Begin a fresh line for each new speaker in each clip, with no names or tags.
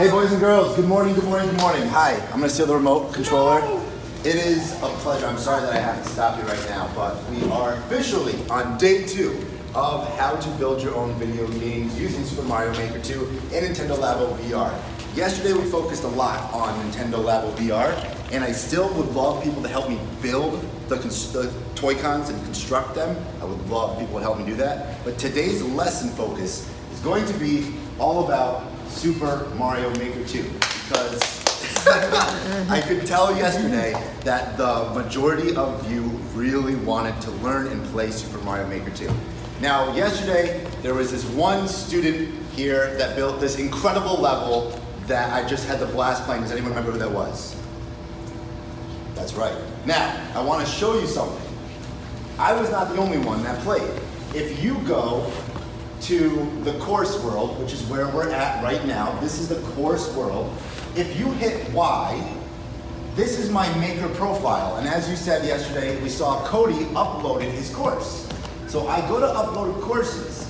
Hey boys and girls, good morning, good morning, good morning. Hi, I'm gonna steal the remote controller. It is a pleasure. I'm sorry that I have to stop you right now, but we are officially on day 2 of how to build your own video games using Super Mario Maker 2 and Nintendo Labo VR. Yesterday we focused a lot on Nintendo Labo VR, and I still would love people to help me build the toy cons and construct them. I would love people to help me do that. But today's lesson focus is going to be all about Super Mario Maker 2, because I could tell yesterday that the majority of you really wanted to learn and play Super Mario Maker 2. Now, yesterday, there was this one student here that built this incredible level that I just had the blast playing. Does anyone remember who that was? That's right. Now, I want to show you something. I was not the only one that played. If you go to the course world, which is where we're at right now, this is the course world. If you hit Y, this is my maker profile. And as you said yesterday, we saw Cody uploaded his course. So I go to upload courses,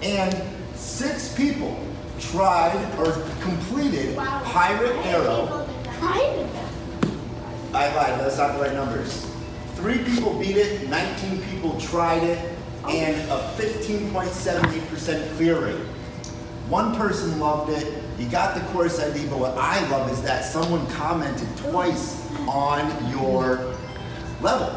and 6 people tried or completed Pirate Arrow. I lied, that's not the right numbers. 3 people beat it, 19 people tried it, and a 15.78% clear rate. 1 person loved it. You got the course ID, but what I love is that someone commented twice on your level.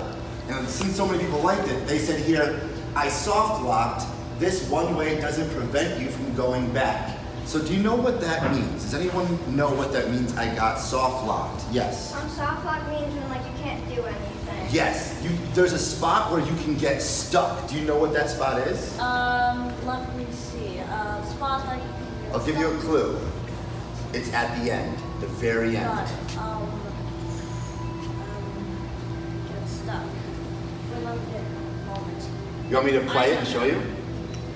And since so many people liked it, they said here, I soft locked. This one way doesn't prevent you from going back. So do you know what that means? Does anyone know what that means? I got soft locked. Yes.
Soft lock means when you can't do anything.
Yes. There's a spot where you can get stuck. Do you know what that spot is?
Let me see. Spot like.
I'll give you a clue. It's at the end, the very end.
Got it. Get stuck. Remember the moment.
You want me to play it and show you?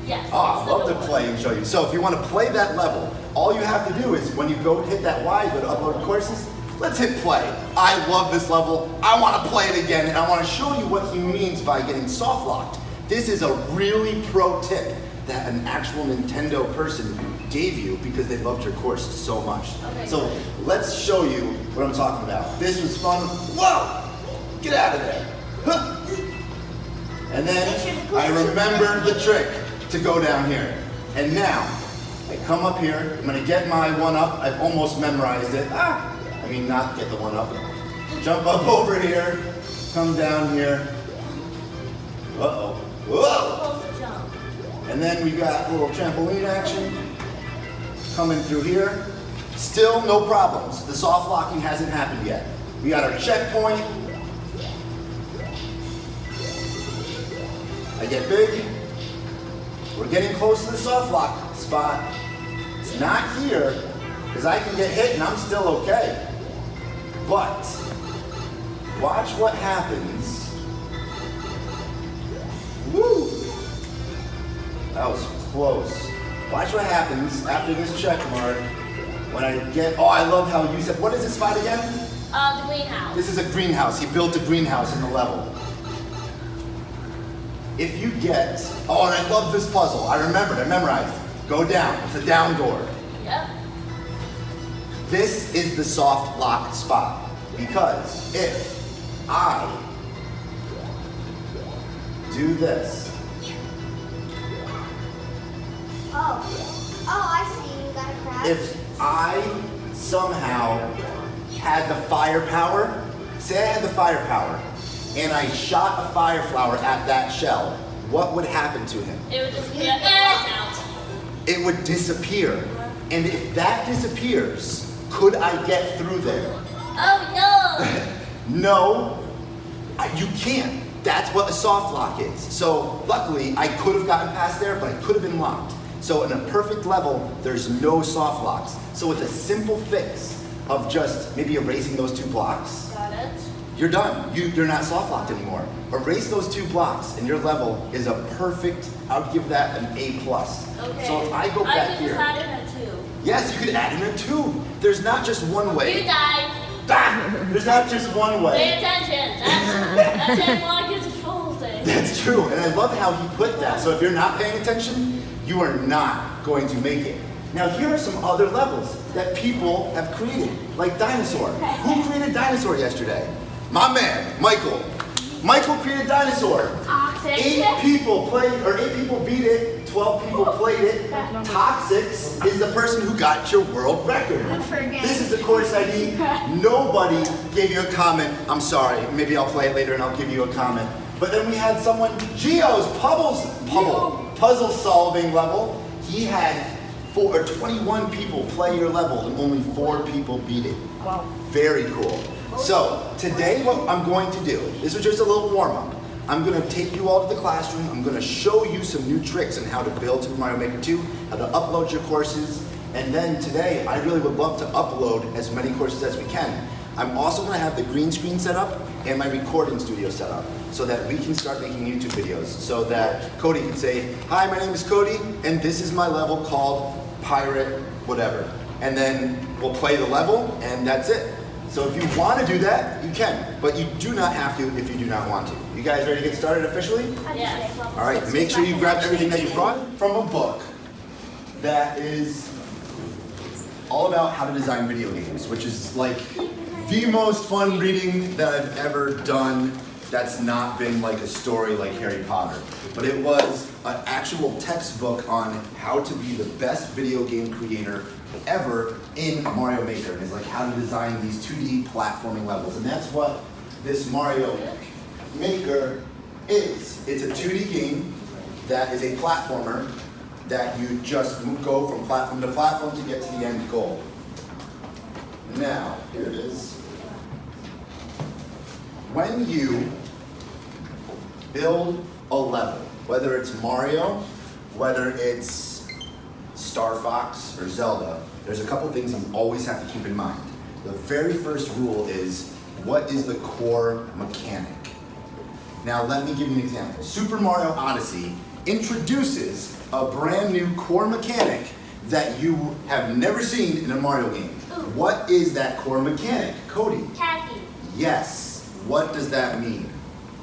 Yes.
Oh, I'd love to play and show you. So if you want to play that level, all you have to do is when you go hit that Y, go to upload courses, let's hit play. I love this level. I want to play it again, and I want to show you what he means by getting soft locked. This is a really pro tip that an actual Nintendo person gave you because they loved your course so much.
Okay.
So let's show you what I'm talking about. This was fun. Whoa! Get out of there. Huh. And then I remembered the trick to go down here. And now, I come up here, I'm gonna get my 1-up. I've almost memorized it. I mean, not get the 1-up. Jump up over here, come down here. Uh-oh. Whoa!
Supposed to jump.
And then we got a little trampoline action coming through here. Still no problems. The soft locking hasn't happened yet. We got our checkpoint. I get big. We're getting close to the soft lock spot. It's not here, because I can get hit and I'm still okay. But watch what happens. Woo! That was close. Watch what happens after this check mark when I get, oh, I love how you said, what is this spot again?
The greenhouse.
This is a greenhouse. He built a greenhouse in the level. If you get, oh, and I love this puzzle. I remembered, I memorized. Go down, it's a down door.
Yep.
This is the soft lock spot, because if I do this,
Oh, I see. You got a crash.
if I somehow had the firepower, say I had the firepower, and I shot a fire flower at that shell, what would happen to him?
It would just be out.
It would disappear. And if that disappears, could I get through there?
Oh no!
No, you can't. That's what a soft lock is. So luckily, I could have gotten past there, but I could have been locked. So in a perfect level, there's no soft locks. So with a simple fix of just maybe erasing those 2 blocks,
Got it.
you're done. You're not soft locked anymore. Erase those 2 blocks and your level is a perfect, I would give that an A+.
Okay.
So if I go
I
back
could
here.
just add in a 2.
Yes, you could add in a 2. There's not just one way.
You died.
There's not just one way.
Pay attention. That's anyone gets a troll thing.
That's true, and I love how he put that. So if you're not paying attention, you are not going to make it. Now here are some other levels that people have created, like Dinosaur. Who created Dinosaur yesterday? My man, Michael. Michael created Dinosaur.
Toxic.
8 people beat it, 12 people played it. Toxics is the person who got your world record. This is the course ID. Nobody gave you a comment. I'm sorry, maybe I'll play it later and I'll give you a comment. But then we had someone, Gio's puzzle solving level. He had 21 people play your level and only 4 people beat it.
Wow.
Very cool. So today what I'm going to do, this was just a little warm up. I'm going to take you all to the classroom. I'm going to show you some new tricks on how to build Super Mario Maker 2, how to upload your courses, and then today I really would love to upload as many courses as we can. I'm also going to have the green screen set up and my recording studio set up so that we can start making YouTube videos so that Cody can say, hi, my name is Cody and this is my level called Pirate whatever. And then we'll play the level and that's it. So if you want to do that, you can, but you do not have to if you do not want to. You guys ready to get started officially?
Yes.
All right, make sure you grab everything that you brought from a book that is all about how to design video games, which is like the most fun reading that I've ever done that's not been like a story like Harry Potter. But it was an actual textbook on how to be the best video game creator ever in Mario Maker. And it's like how to design these 2D platforming levels. And that's what this Mario Maker is. It's a 2D game that is a platformer that you just go from platform to platform to get to the end goal. Now, here it is. When you build a level, whether it's Mario, whether it's Star Fox or Zelda, there's a couple things you always have to keep in mind. The very first rule is, what is the core mechanic? Now let me give you an example. Super Mario Odyssey introduces a brand new core mechanic that you have never seen in a Mario game. What is that core mechanic? Cody?
Tacky.
Yes. What does that mean?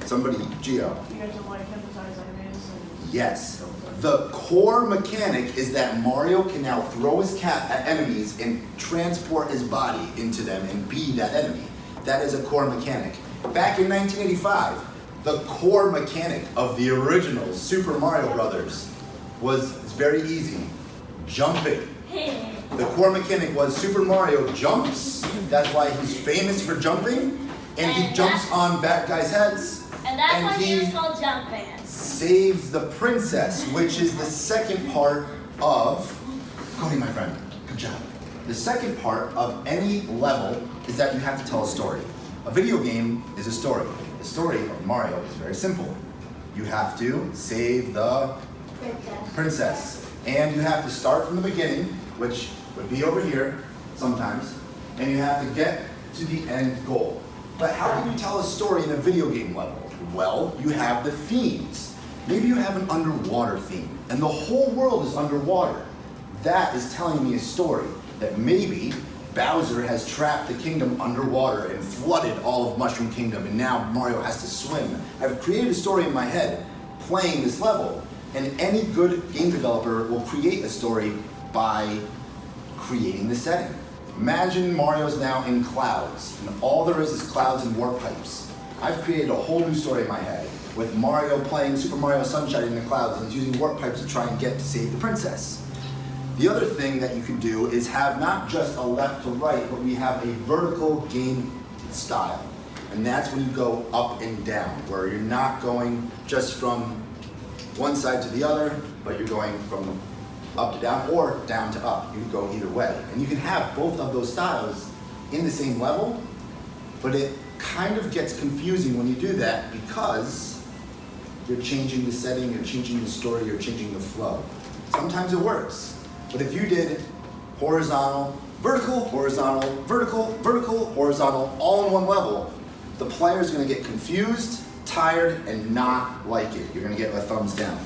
Somebody, Gio.
You guys don't like hypnotize enemies and...
Yes. The core mechanic is that Mario can now throw his cap at enemies and transport his body into them and be that enemy. That is a core mechanic. Back in 1985, the core mechanic of the original Super Mario Brothers was very easy. Jumping. The core mechanic was Super Mario jumps. That's why he's famous for jumping. And he jumps on bad guys' heads.
And that's why he
he
was called Jumpman.
saves the princess, which is the second part of... Cody, my friend, good job. The second part of any level is that you have to tell a story. A video game is a story. The story of Mario is very simple. You have to save the princess. And you have to start from the beginning, which would be over here sometimes, and you have to get to the end goal. But how can you tell a story in a video game level? Well, you have the themes. Maybe you have an underwater theme, and the whole world is underwater. That is telling me a story that maybe Bowser has trapped the kingdom underwater and flooded all of Mushroom Kingdom, and now Mario has to swim. I've created a story in my head playing this level, and any good game developer will create a story by creating the setting. Imagine Mario's now in clouds, and all there is clouds and warp pipes. I've created a whole new story in my head with Mario playing Super Mario Sunshine in the clouds and he's using warp pipes to try and get to save the princess. The other thing that you can do is have not just a left to right, but we have a vertical game style. And that's when you go up and down, where you're not going just from one side to the other, but you're going from up to down or down to up. You can go either way. And you can have both of those styles in the same level, but it kind of gets confusing when you do that because you're changing the setting, you're changing the story, you're changing the flow. Sometimes it works, but if you did horizontal, vertical, horizontal, vertical, vertical, horizontal, all in one level, the player's gonna get confused, tired, and not like it. You're gonna get a thumbs down.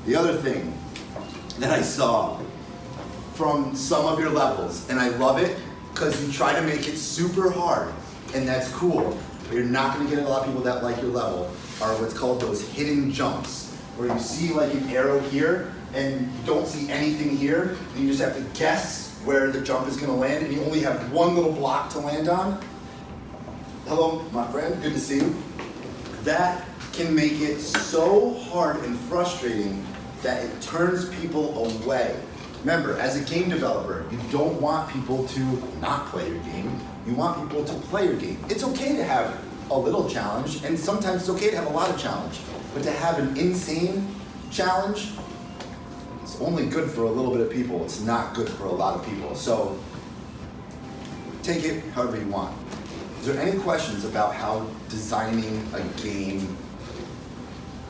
The other thing that I saw from some of your levels, and I love it, because you try to make it super hard, and that's cool, but you're not gonna get a lot of people that like your level, are what's called those hidden jumps, where you see like an arrow here, and you don't see anything here, and you just have to guess where the jump is going to land, and you only have one little block to land on. Hello, my friend, good to see you. That can make it so hard and frustrating that it turns people away. Remember, as a game developer, you don't want people to not play your game. You want people to play your game. It's okay to have a little challenge, and sometimes it's okay to have a lot of challenge. But to have an insane challenge, it's only good for a little bit of people. It's not good for a lot of people. So take it however you want. Is there any questions about how designing a game,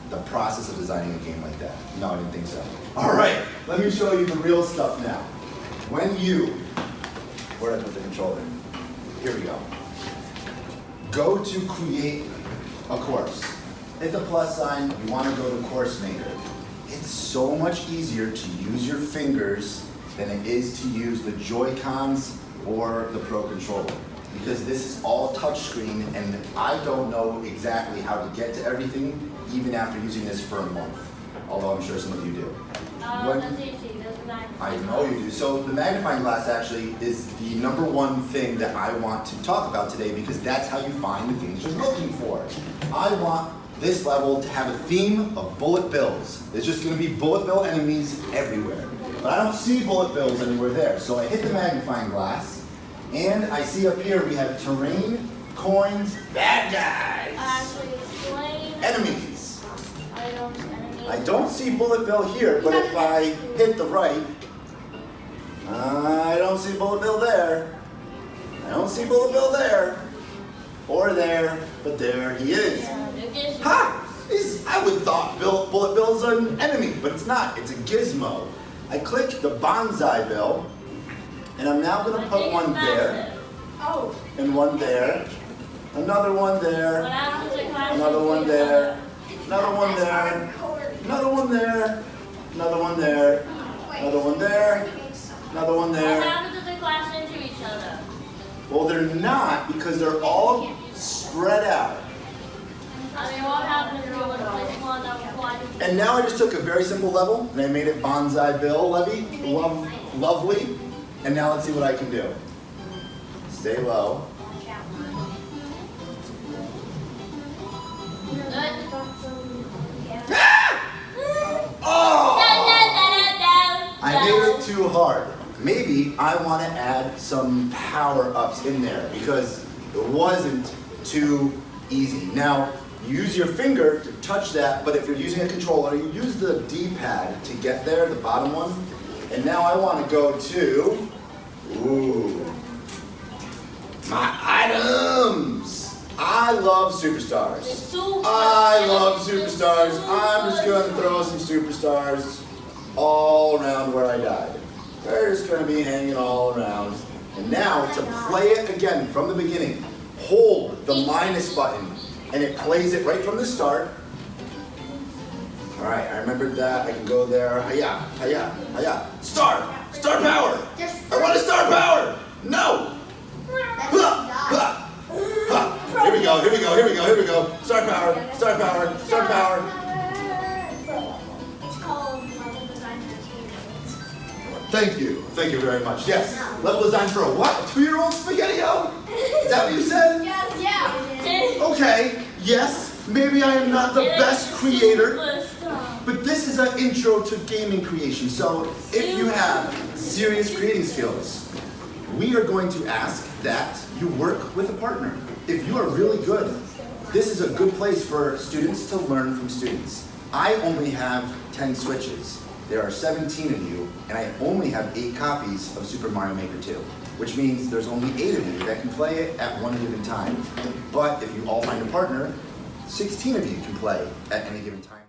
the process of designing a game like that? No, I didn't think so. All right, let me show you the real stuff now. When you, where did I put the controller? Here we go. Go to create a course. Hit the plus sign, you want to go to course maker. It's so much easier to use your fingers than it is to use the Joy-Cons or the Pro Controller. Because this is all touchscreen, and I don't know exactly how to get to everything, even after using this for a month. Although I'm sure some of you do.
That's easy. That's nice.
I know you do. So the magnifying glass actually is the number one thing that I want to talk about today, because that's how you find the things you're looking for. I want this level to have a theme of bullet bills. There's just going to be bullet bill enemies everywhere. But I don't see bullet bills anywhere there. So I hit the magnifying glass, and I see up here we have terrain, coins, bad guys,
Actually, explain.
enemies.
Items, enemies.
I don't see bullet bill here, but if I hit the right, I don't see bullet bill there. I don't see bullet bill there. Or there, but there he is.
Yeah, it gives you-
Ha! I would thought bullet bill's an enemy, but it's not. It's a gizmo. I click the bonsai bill, and I'm now going to put one there,
Oh,
and one there, another one there,
What happens if I
another
shoot
one
you?
there, another one there, another one there, another one there, another one there, another one
What
there.
happens if they clash into each other?
Well, they're not, because they're all spread out.
I mean, what happens if you would place one that would fly into
And now I just took a very simple level, and I made it bonsai bill lovely. And now let's see what I can do. Stay low. Oh! I made it too hard. Maybe I want to add some power-ups in there because it wasn't too easy. Now, use your finger to touch that, but if you're using a controller, you use the D-pad to get there, the bottom one. And now I want to go to, my items. I love superstars. I love superstars. I'm just going to throw some superstars all around where I died. They're just going to be hanging all around. And now to play it again from the beginning, hold the minus button and it plays it right from the start. All right, I remembered that. I can go there. Hiya, hiya, hiya. Star power. I want a star power. No. Ha, ha, ha. Here we go, here we go, here we go, here we go. Star power, star power, star power.
It's called level design for teenagers.
Thank you very much. Yes, level design for a what? A 2-year-old SpaghettiO? Is that what you said?
Yes, yeah.
Okay, yes, maybe I am not the best creator, but this is an intro to gaming creation. So if you have serious creating skills, we are going to ask that you work with a partner. If you are really good, this is a good place for students to learn from students. I only have 10 Switches. There are 17 of you, and I only have 8 copies of Super Mario Maker 2, which means there's only 8 of you that can play it at one given time. But if you all find a partner, 16 of you can play at any given time.